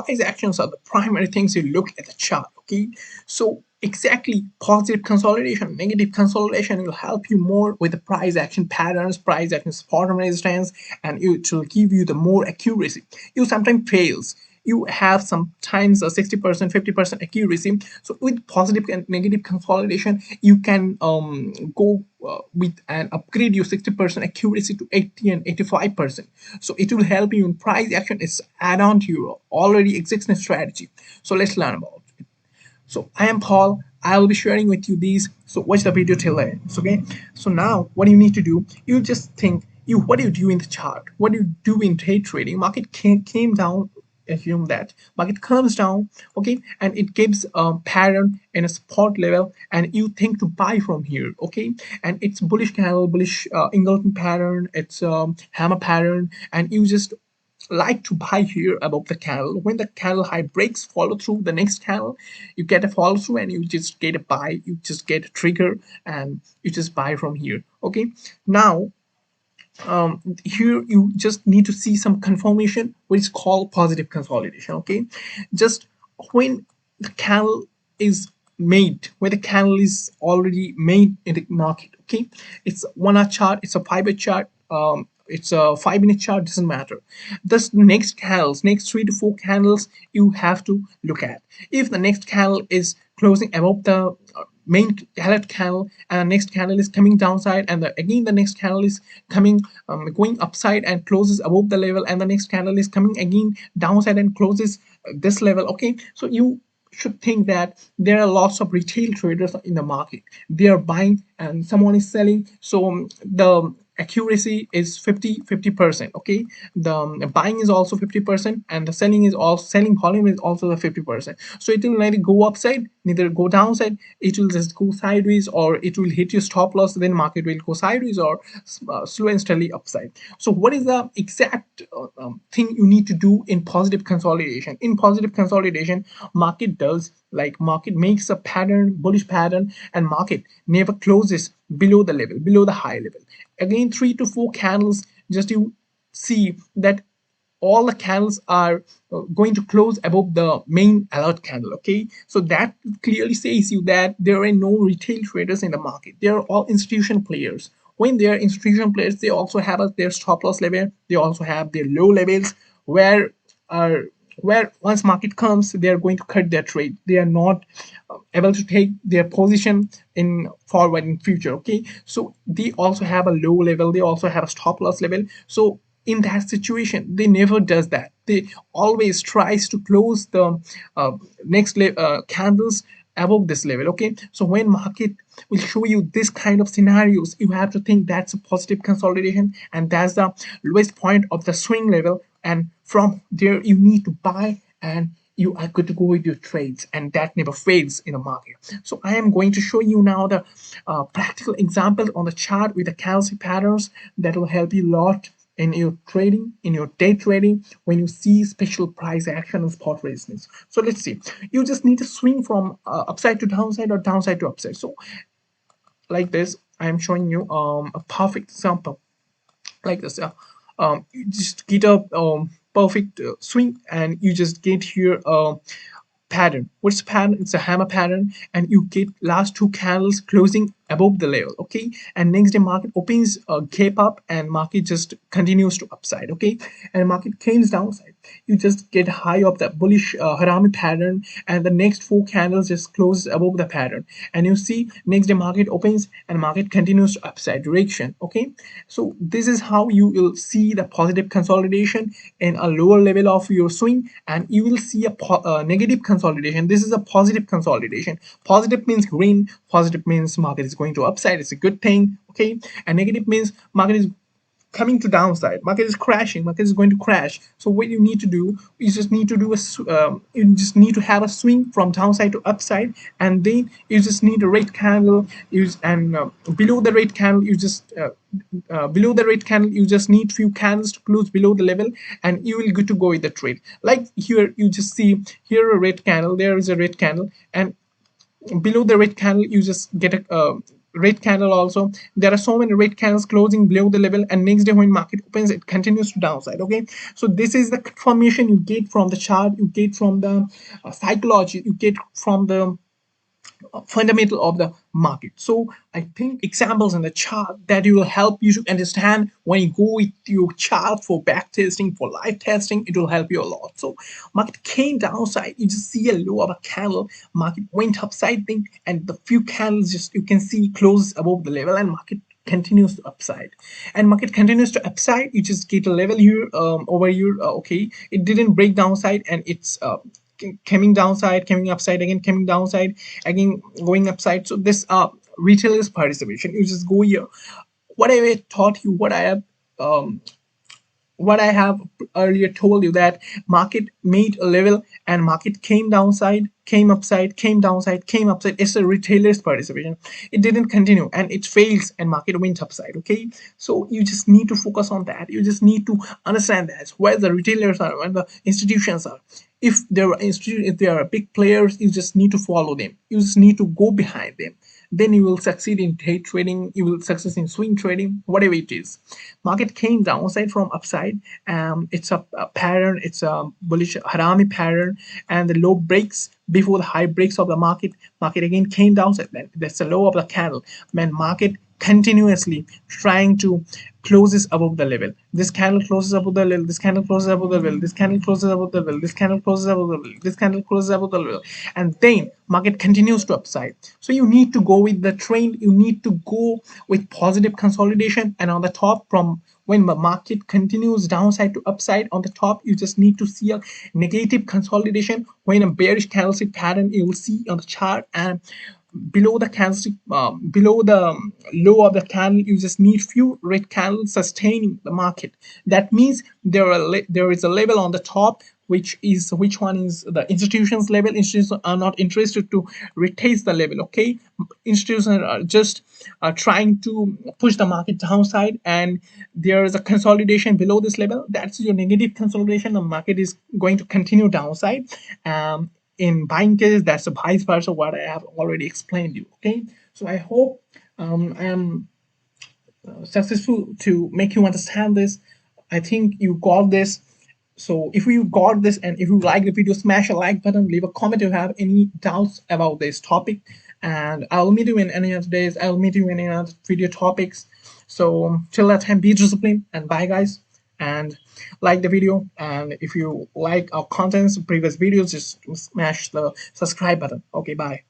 price actions are the primary things you look at the chart. Okay, so exactly, positive consolidation, negative consolidation will help you more with the price action patterns, price action support and resistance, and it will give you the more accuracy. You sometimes fails, you have sometimes a 60% 50% accuracy. So with positive and negative consolidation you can go with and upgrade your 60% accuracy to 80 and 85%. So it will help you in price action. It's add on to your already existing strategy. So let's learn about it. So I am Paul. I will be sharing with you these. So watch the video till the end. Okay. So now what you need to do, you just think you what do you do in the chart? What do you do in day trading? Market came down. Assume that market comes down, okay, and it gives a pattern in a support level, and you think to buy from here, okay, and it's bullish candle, bullish engulfing pattern, it's hammer pattern, and you just like to buy here above the candle. When the candle high breaks, follow through the next candle, you get a follow through and you just get a buy, you just get a trigger and you just buy from here. Okay, now here you just need to see some confirmation, which is called positive consolidation. Okay, just when the candle is made, when the candle is already made in the market, okay, it's 1 hour chart, it's a 5 hour chart, it's a 5 minute chart, doesn't matter. This next candles, next 3 to 4 candles you have to look at. If the next candle is closing above the main alert candle and the next candle is coming downside, and again the next candle is coming going upside and closes above the level, and the next candle is coming again downside and closes this level, okay, so you should think that there are lots of retail traders in the market. They are buying and someone is selling, so the accuracy is 50%, okay, the buying is also 50% and the selling is also, selling volume is also the 50%. So it will neither go upside neither go downside, it will just go sideways, or it will hit your stop loss, then market will go sideways or slow and steadily upside. So what is the exact thing you need to do in positive consolidation? In positive consolidation, market does like market makes a pattern, bullish pattern, and market never closes below the level, below the high level. Again, 3 to 4 candles, just you see that all the candles are going to close above the main alert candle, okay, so that clearly says you that there are no retail traders in the market, they are all institutional players. When they are institutional players, they also have their stop loss level, they also have their low levels where are where once market comes they are going to cut their trade, they are not able to take their position in forward in future, okay, so they also have a low level, they also have a stop loss level. So in that situation they never does that, they always tries to close the candles above this level, okay, so when market will show you this kind of scenarios, you have to think that's a positive consolidation and that's the lowest point of the swing level, and from there you need to buy and you are good to go with your trades, and that never fails in the market. So I am going to show you now the practical example on the chart with the candlestick patterns that will help you a lot in your trading, in your day trading, when you see special price action and spot resistance. So let's see, you just need to swing from upside to downside or downside to upside. So like this, I am showing you a perfect example like this. You just get a perfect swing and you just get here pattern. What's the pattern? It's a hammer pattern, and you get last 2 candles closing above the level, okay, and next day market opens a gap up and market just continues to upside, okay, and market comes downside, you just get high of the bullish harami pattern, and the next 4 candles just closes above the pattern, and you see next day market opens and market continues to upside direction, okay. So this is how you will see the positive consolidation in a lower level of your swing, and you will see a negative consolidation. This is a positive consolidation. Positive means green, positive means market is going to upside, it's a good thing, okay, and negative means market is coming to downside, market is crashing, market is going to crash. So what you need to do, you just need to do you just need to have a swing from downside to upside, and then you just need a red candle, use and below the red candle you just below the red candle you just need few candles to close below the level, and you will good to go with the trade. Like here you just see here a red candle, there is a red candle, and below the red candle you just get a red candle also. There are so many red candles closing below the level, and next day when market opens it continues to downside. Okay, so this is the confirmation you get from the chart, you get from the psychology, you get from the fundamental of the market. So I think examples in the chart that will help you to understand when you go with your chart for back testing, for live testing, it will help you a lot. So market came downside, you just see a low of a candle, market went upside thing, and the few candles just you can see closes above the level, and market continues to upside, and market continues to upside, you just get a level here, over here. Okay, it didn't break downside, and it's coming downside, coming upside again, coming downside again, going upside. So this retailers participation, you just go here, what I taught you, what I have earlier told you, that market made a level and market came downside, came upside, came downside, came upside. It's a retailer's participation. It didn't continue and it fails and market went upside. Okay, so you just need to focus on that. You just need to understand that where the retailers are, where the institutions are. If there are if there are big players, you just need to follow them. You just need to go behind them. Then you will succeed in day trading, you will succeed in swing trading, whatever it is. Market came downside from upside. It's a pattern, it's a bullish harami pattern, and the low breaks before the high breaks of the market again came downside. Then that's the low of the candle. Man, market continuously trying to closes above the level. This candle closes above the level, this candle closes above the level, this candle closes above the level, this candle closes above the level, this candle closes above the level, and then market continues to upside. So you need to go with the trend, you need to go with positive consolidation, and on the top, from when the market continues downside to upside, on the top you just need to see a negative consolidation. When a bearish candlestick pattern you will see on the chart, and below the candlestick, below the low of the candle, you just need few red candles sustaining the market. That means there is a level on the top, which one is the institutions level. Institutions are not interested to retest the level. Okay, institutions are just trying to push the market downside, and there is a consolidation below this level. That's your negative consolidation. The market is going to continue downside. In buying case, that's a vice versa what I have already explained you. Okay, so I hope I am successful to make you understand this. I think you got this. So if you got this, and if you like the video, smash a like button, leave a comment if you have any doubts about this topic, and I'll meet you in any other days. I'll meet you in any other video topics. So till that time, be disciplined, and bye guys. And like the video, and if you like our contents, previous videos, just smash the subscribe button. Okay, bye.